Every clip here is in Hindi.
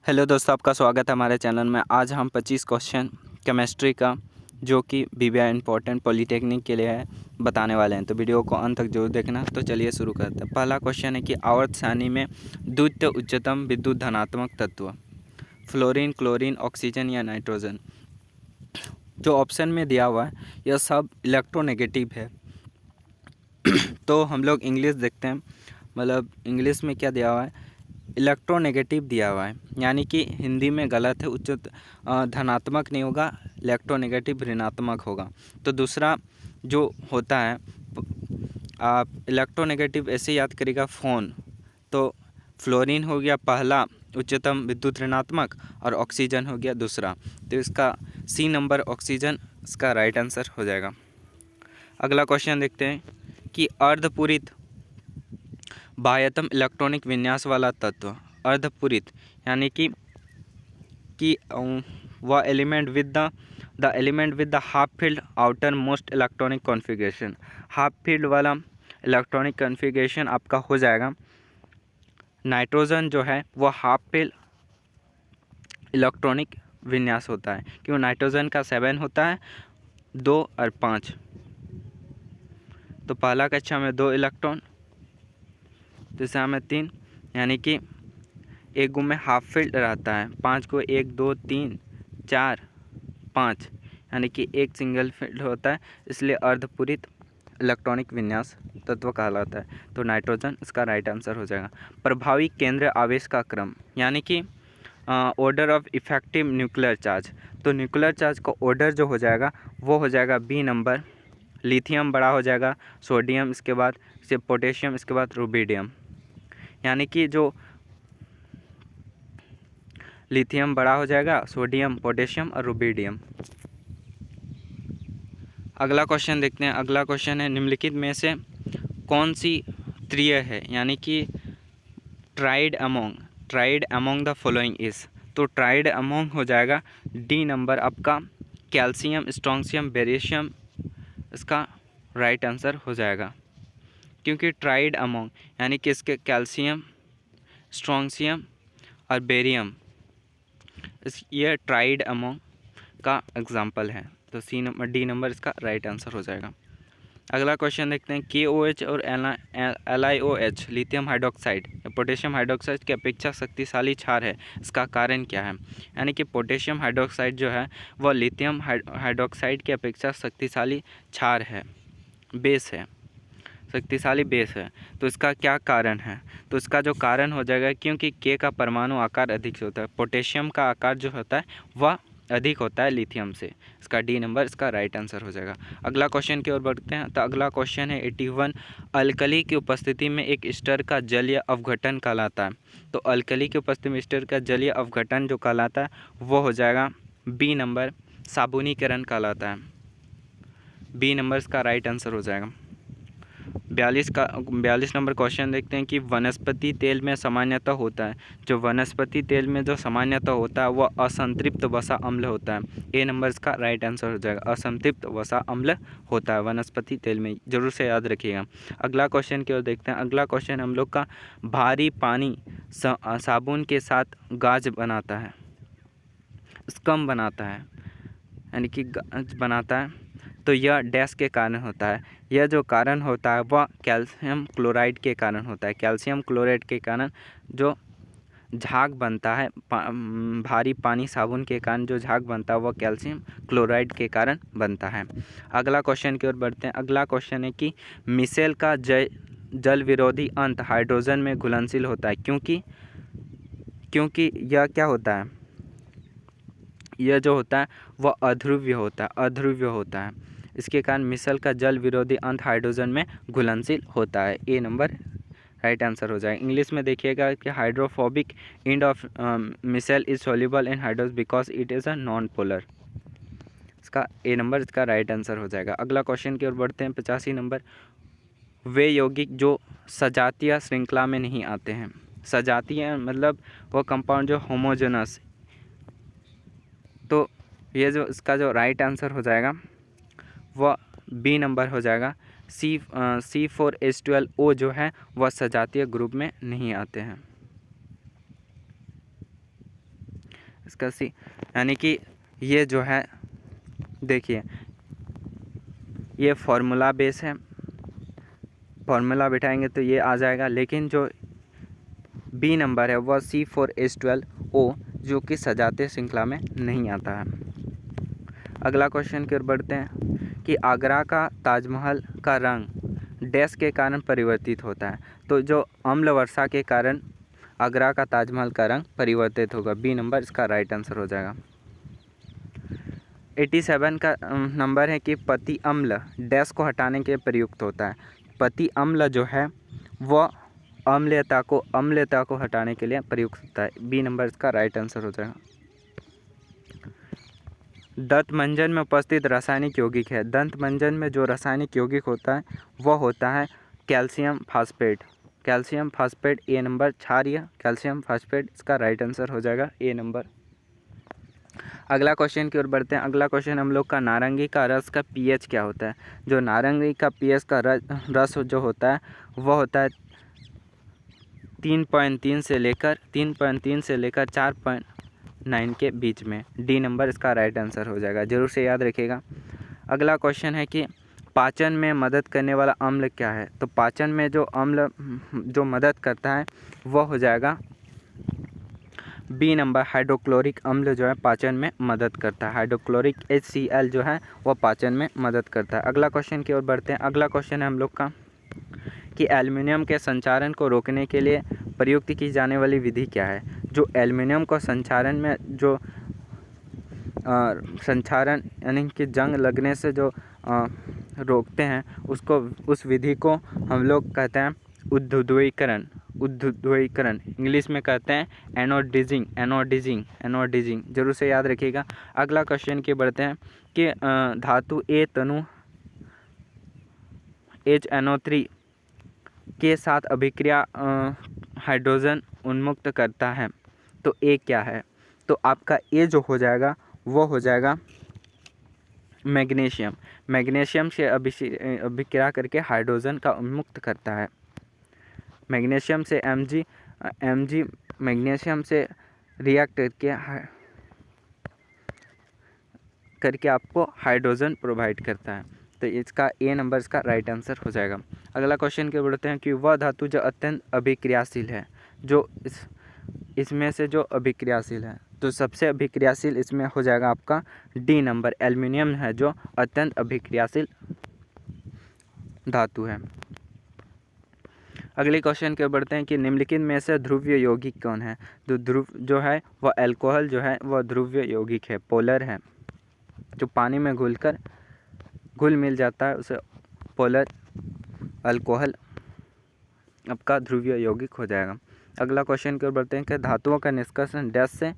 हेलो दोस्तों, आपका स्वागत है हमारे चैनल में। आज हम 25 क्वेश्चन केमिस्ट्री का जो कि बीबीआई इम्पोर्टेंट पॉलिटेक्निक के लिए है बताने वाले हैं, तो वीडियो को अंत तक जरूर देखना। तो चलिए शुरू करते हैं। पहला क्वेश्चन है कि आवर्त सारणी में द्वितीय उच्चतम विद्युत धनात्मक तत्व फ्लोरीन, क्लोरीन, ऑक्सीजन या नाइट्रोजन। जो ऑप्शन में दिया हुआ है यह सब इलेक्ट्रोनेगेटिव है। तो हम लोग इंग्लिश देखते हैं, मतलब इंग्लिश में क्या दिया हुआ है, इलेक्ट्रोनेगेटिव दिया हुआ है, यानी कि हिंदी में गलत है। उच्च धनात्मक नहीं होगा, इलेक्ट्रोनेगेटिव ऋणात्मक होगा। तो दूसरा जो होता है, आप इलेक्ट्रोनेगेटिव ऐसे याद करिएगा, फ़ोन। तो फ्लोरीन हो गया पहला उच्चतम विद्युत ऋणात्मक और ऑक्सीजन हो गया दूसरा। तो इसका सी नंबर ऑक्सीजन इसका राइट आंसर हो जाएगा। अगला क्वेश्चन देखते हैं कि अर्धपूरित बाह्यतम इलेक्ट्रॉनिक विन्यास वाला तत्व। अर्धपूरित यानी कि वह element with the element with the half field outer most electronic configuration. Half field वाला इलेक्ट्रॉनिक कॉन्फ़िगरेशन आपका हो जाएगा नाइट्रोजन। जो है वह हाफ फील्ड इलेक्ट्रॉनिक विन्यास होता है, क्यों नाइट्रोजन का 7 होता है, 2 और 5। तो पहला कक्षा में 2 इलेक्ट्रॉन, दूसरा में 3, यानी कि एक गुण में हाफ फील्ड रहता है। 5 को 1 2 3 4 5, यानी कि एक सिंगल फील्ड होता है, इसलिए अर्धपूरित इलेक्ट्रॉनिक विन्यास तत्व कहलाता है। तो नाइट्रोजन इसका राइट आंसर हो जाएगा। प्रभावी केंद्र आवेश का क्रम, यानी कि order of effective nuclear charge. तो न्यूक्लियर चार्ज का ऑर्डर जो हो जाएगा वो हो जाएगा बी नंबर। लिथियम बड़ा हो जाएगा, सोडियम, इसके बाद से पोटेशियम, इसके बाद रुबिडियम। यानी कि जो लिथियम बड़ा हो जाएगा, सोडियम, पोटेशियम और रुबिडियम। अगला क्वेश्चन देखते हैं। अगला क्वेश्चन है निम्नलिखित में से कौन सी त्रिय है, यानी कि tried among the following is. तो ट्राइड अमोंग हो जाएगा डी नंबर आपका, कैल्शियम, स्ट्रोंशियम, बेरिशियम, इसका राइट आंसर हो जाएगा। क्योंकि ट्राइड अमोंग यानी कि इसके कैल्शियम, स्ट्रोंशियम और बेरियम, ये ट्राइड अमोंग का एग्जाम्पल है। तो सी नंबर, डी नंबर इसका राइट आंसर हो जाएगा। अगला क्वेश्चन देखते हैं। KOH और LiOH लिथियम हाइड्रोक्साइड या पोटेशियम हाइड्रोक्साइड की अपेक्षा शक्तिशाली क्षार है, इसका कारण क्या है। यानी कि पोटेशियम हाइड्रोक्साइड जो है वह लिथियम हाइड्रोक्साइड की अपेक्षा शक्तिशाली क्षार है, बेस है, शक्तिशाली बेस है। तो इसका क्या कारण है, तो इसका जो कारण हो जाएगा, क्योंकि K का परमाणु आकार अधिक से होता है, पोटेशियम का आकार जो होता है वह अधिक होता है लिथियम से। इसका डी नंबर इसका राइट आंसर हो जाएगा। अगला क्वेश्चन की ओर बढ़ते हैं। तो अगला क्वेश्चन है 81, अल्कली की उपस्थिति में एक स्टर का जलीय अपघटन कहलाता है। तो अल्कली की उपस्थिति में स्टर का जलीय अपघटन जो कहलाता है वो हो जाएगा बी नंबर, साबुनीकरण कहलाता है। बी नंबर इसका राइट आंसर हो जाएगा। 42 नंबर क्वेश्चन देखते हैं कि वनस्पति तेल में सामान्यतः होता है। जो वनस्पति तेल में जो सामान्यतः होता है वह असंतृप्त वसा अम्ल होता है। ए नंबर इसका राइट आंसर हो जाएगा, असंतृप्त वसा अम्ल होता है वनस्पति तेल में, जरूर से याद रखिएगा। अगला क्वेश्चन की ओर देखते हैं। अगला क्वेश्चन हम लोग का भारी पानी साबुन के साथ गाज बनाता है, स्कम बनाता है, यानी कि गाज बनाता है। तो यह डैश के कारण होता है। यह जो कारण होता है वह कैल्शियम क्लोराइड के कारण होता है। कैल्शियम क्लोराइड के कारण जो झाग बनता है, भारी पानी साबुन के कारण जो झाग बनता है वह कैल्शियम क्लोराइड के कारण बनता है। अगला क्वेश्चन की ओर बढ़ते हैं। अगला क्वेश्चन है कि मिशेल का जल विरोधी अंत हाइड्रोजन में घुलनशील होता है, क्योंकि यह क्या होता है, यह जो होता है वह अध्रुव्य होता है। इसके कारण मिशेल का जल विरोधी अंत हाइड्रोजन में घुलनशील होता है। ए नंबर राइट आंसर हो जाएगा। इंग्लिश में देखिएगा कि hydrophobic end of micelle is soluble in hydrogen because it is a non polar. इसका ए नंबर इसका राइट आंसर हो जाएगा। अगला क्वेश्चन की ओर बढ़ते हैं। 85 नंबर, वे यौगिक जो सजातीय श्रृंखला में नहीं आते हैं। सजातीय मतलब वो कंपाउंड जो होमोजेनस। तो ये जो इसका जो राइट आंसर हो जाएगा वह बी नंबर हो जाएगा। C4H12O जो है वह सजातीय ग्रुप में नहीं आते हैं। इसका सी, यानी कि ये जो है देखिए ये फार्मूला बेस है, फार्मूला बिठाएंगे तो ये आ जाएगा, लेकिन जो बी नंबर है वह C4H12O जो कि सजातीय श्रृंखला में नहीं आता है। अगला क्वेश्चन की ओर बढ़ते हैं कि आगरा का ताजमहल का रंग डैश के कारण परिवर्तित होता है। तो जो अम्ल वर्षा के कारण आगरा का ताजमहल का रंग परिवर्तित होगा, बी नंबर इसका राइट आंसर हो जाएगा। 87 का नंबर है कि पति अम्ल डैश को हटाने के प्रयुक्त होता है। पति अम्ल जो है वह अम्लता को हटाने के लिए प्रयुक्त होता है, बी नंबर इसका राइट आंसर हो जाएगा। दंत मंजन में उपस्थित रासायनिक यौगिक है। दंत मंजन में जो रासायनिक यौगिक होता है वह होता है कैल्शियम फास्फेट। कैल्शियम फास्फेट ए नंबर, क्षारीय कैल्शियम फास्फेट इसका राइट आंसर हो जाएगा ए नंबर। अगला क्वेश्चन की ओर बढ़ते हैं। अगला क्वेश्चन हम लोग का नारंगी का रस का पीएच क्या होता है। जो नारंगी का पीएच का रस जो होता है वह होता है 3.3 से लेकर 4.9 के बीच में, डी नंबर इसका राइट आंसर हो जाएगा, जरूर से याद रखिएगा। अगला क्वेश्चन है कि पाचन में मदद करने वाला अम्ल क्या है। तो पाचन में जो अम्ल जो मदद करता है वह हो जाएगा बी नंबर, हाइड्रोक्लोरिक अम्ल जो है पाचन में मदद करता है। हाइड्रोक्लोरिक HCl जो है वह पाचन में मदद करता है। अगला क्वेश्चन की ओर बढ़ते हैं। अगला क्वेश्चन है हम लोग का कि एल्युमिनियम के संचारण को रोकने के लिए प्रयुक्त की जाने वाली विधि क्या है। जो एल्युमिनियम को संचारण में जो संचारण यानी कि जंग लगने से जो रोकते हैं उसको, उस विधि को हम लोग कहते हैं उद्दुद्वीकरण। इंग्लिश में कहते हैं एनोडिजिंग, जरूर से याद रखिएगा। अगला क्वेश्चन की बढ़ते हैं कि धातु ए तनु HNO3 के साथ अभिक्रिया हाइड्रोजन उन्मुक्त करता है। तो ए क्या है। तो आपका ए जो हो जाएगा वो हो जाएगा मैग्नीशियम। मैग्नीशियम से अभिक्रिया करके हाइड्रोजन का उन्मुक्त करता है। मैग्नीशियम से Mg मैग्नीशियम से रिएक्ट करके आपको हाइड्रोजन प्रोवाइड करता है। तो इसका ए नंबर इसका राइट आंसर हो जाएगा। अगला क्वेश्चन के बढ़ते हैं कि वह धातु जो अत्यंत अभिक्रियाशील है, जो इसमें से जो अभिक्रियाशील है, तो सबसे अभिक्रियाशील इसमें हो जाएगा आपका डी नंबर, एल्युमिनियम है जो अत्यंत अभिक्रियाशील धातु है। अगले क्वेश्चन के बढ़ते हैं कि निम्नलिखित में से ध्रुवीय यौगिक कौन है। तो ध्रुव जो है वह अल्कोहल जो है वह ध्रुवीय यौगिक है, पोलर है। जो पानी में घुल मिल जाता है उसे पोलर अल्कोहल आपका ध्रुवीय यौगिक हो जाएगा। अगला क्वेश्चन की ओर बढ़ते हैं कि धातुओं का निष्कर्षण डैश से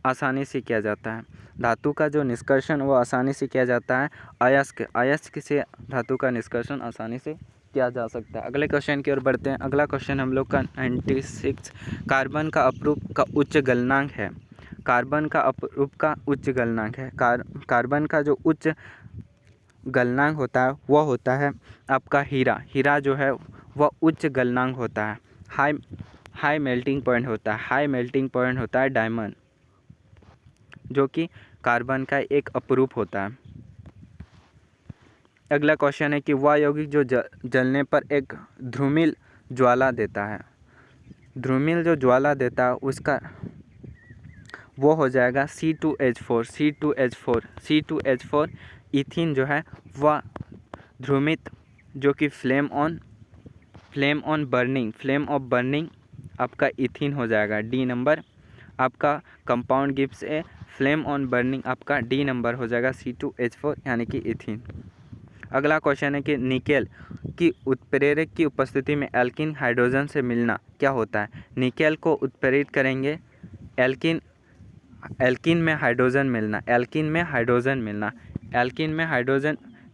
आसानी से किया जाता है। धातु का जो निष्कर्षण वो आसानी से किया जाता है अयस्क से धातु का निष्कर्षण आसानी से किया जा सकता है। अगले क्वेश्चन की ओर बढ़ते हैं। अगला क्वेश्चन हम लोग का 96 कार्बन का अपरूप का उच्च गलनांक है। कार्बन का अपरूप का उच्च गलनांक है। कार्बन का जो उच्च गलनांक होता है वह होता है आपका हीरा जो है वह उच्च गलनांक होता है। हाई मेल्टिंग पॉइंट होता है डायमंड, जो कि कार्बन का एक अपरूप होता है। अगला क्वेश्चन है कि वह यौगिक जो जलने पर एक ध्रुमिल ज्वाला देता है। ध्रुमिल जो ज्वाला देता है उसका वो हो जाएगा C2H4। इथिन जो है वह ध्रुमित जो कि फ्लेम ऑफ बर्निंग आपका इथिन हो जाएगा, डी नंबर। आपका compound gives a flame on burning, आपका डी नंबर हो जाएगा C2H4 यानी कि इथिन। अगला क्वेश्चन है कि निकेल की उत्प्रेरक की उपस्थिति में एल्किन हाइड्रोजन से मिलना क्या होता है। निकेल को उत्प्रेरित करेंगे एल्किन में हाइड्रोजन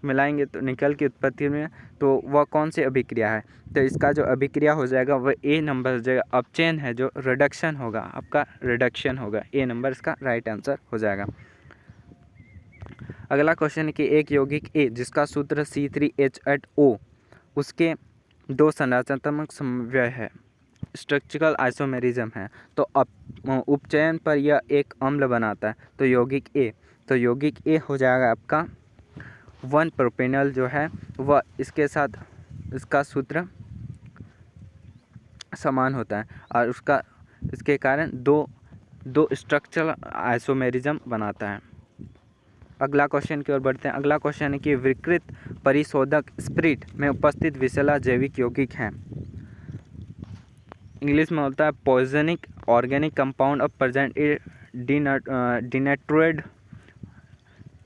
मिलाएंगे तो निकेल की उत्पत्ति में, तो वह कौन सी अभिक्रिया है। तो इसका जो अभिक्रिया हो जाएगा वह ए नंबर हो जाएगा, अपचयन है जो रिडक्शन होगा, आपका रिडक्शन होगा, ए नंबर इसका राइट आंसर हो जाएगा। अगला क्वेश्चन है कि एक यौगिक ए जिसका सूत्र C3H8O उसके दो संरचनात्मक समन्वय है। स्ट्रक्चरल आइसोमेरिज्म है। तो उपचयन पर यह एक अम्ल बनाता है। तो यौगिक ए हो जाएगा आपका 1 प्रोपेनॉल जो है वह इसके साथ इसका सूत्र समान होता है और इसके कारण दो स्ट्रक्चरल आइसोमेरिज्म बनाता है। अगला क्वेश्चन की ओर बढ़ते हैं। अगला क्वेश्चन है कि विकृत परिशोधक स्पिरिट में उपस्थित विषैला जैविक यौगिक हैं। इंग्लिश में होता है poisonic organic compound of present denatured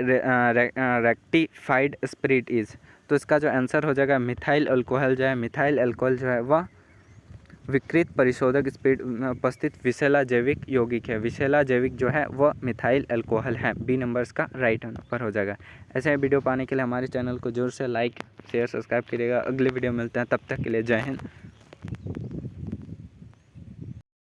rectified spirit is. तो इसका जो आंसर हो जाएगा मिथाइल अल्कोहल जो है, मिथाइल अल्कोहल जो है वह विकृत परिशोधक स्पिरिट में उपस्थित विषैला जैविक यौगिक है। विषैला जैविक जो है वह मिथाइल अल्कोहल है। बी नंबर इसका राइट नंबर हो जाएगा। ऐसे वीडियो पाने के लिए हमारे चैनल को जोर से लाइक शेयर सब्सक्राइब करिएगा। अगले वीडियो मिलते हैं, तब तक के लिए जय हिंद।